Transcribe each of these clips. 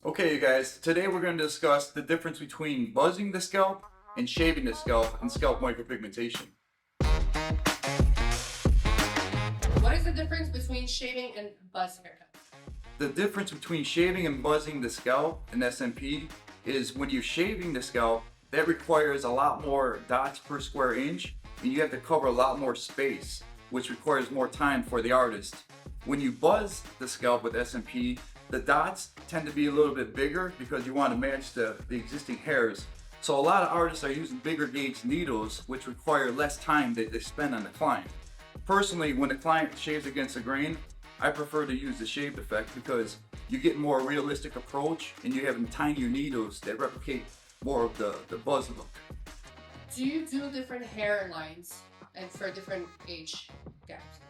Okay, you guys, today we're going to discuss the difference between buzzing the scalp and shaving the scalp and scalp micropigmentation. What is the difference between shaving and buzz haircuts? The difference between shaving and buzzing the scalp in SMP is when you're shaving the scalp, that requires a lot more dots per square inch, and you have to cover a lot more space, which requires more time for the artist. When you buzz the scalp with SMP, the dots tend to be a little bit bigger because you want to match the existing hairs. So a lot of artists are using bigger gauge needles, which require less time that they spend on the client. Personally, when the client shaves against the grain, I prefer to use the shaved effect because you get more realistic approach and you have tinier needles that replicate more of the buzz look. Do you do different hairlines and for different age gaps?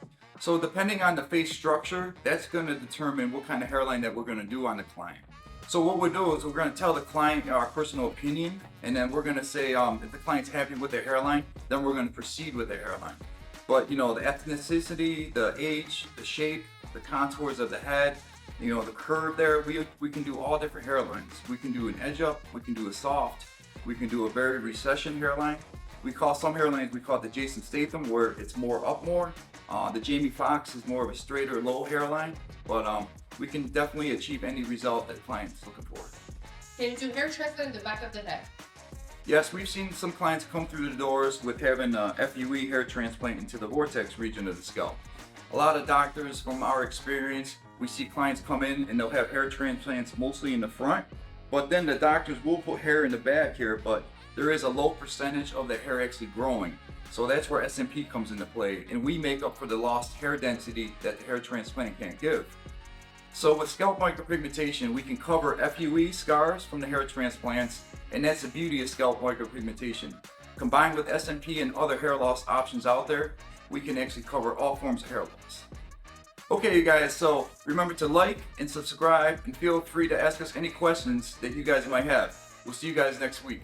So depending on the face structure, that's going to determine what kind of hairline that we're going to do on the client. So what we'll do is we're going to tell the client our personal opinion, and then we're going to say if the client's happy with their hairline, then we're going to proceed with their hairline. But the ethnicity, the age, the shape, the contours of the head, the curve there, we can do all different hairlines. We can do an edge up, we can do a soft, we can do a very recession hairline. We call some hairlines, we call it the Jason Statham, where it's more up more. The Jamie Foxx is more of a straighter low hairline, but we can definitely achieve any result that the client's looking for. Can you do hair transplant in the back of the head? Yes, we've seen some clients come through the doors with having a FUE hair transplant into the vortex region of the scalp. A lot of doctors, from our experience, we see clients come in and they'll have hair transplants mostly in the front, but then the doctors will put hair in the back here, but there is a low percentage of the hair actually growing. So that's where SMP comes into play, and we make up for the lost hair density that the hair transplant can't give. So with scalp micropigmentation, we can cover FUE scars from the hair transplants, and that's the beauty of scalp micropigmentation. Combined with SMP and other hair loss options out there, we can actually cover all forms of hair loss. Okay, you guys, so remember to like and subscribe, and feel free to ask us any questions that you guys might have. We'll see you guys next week.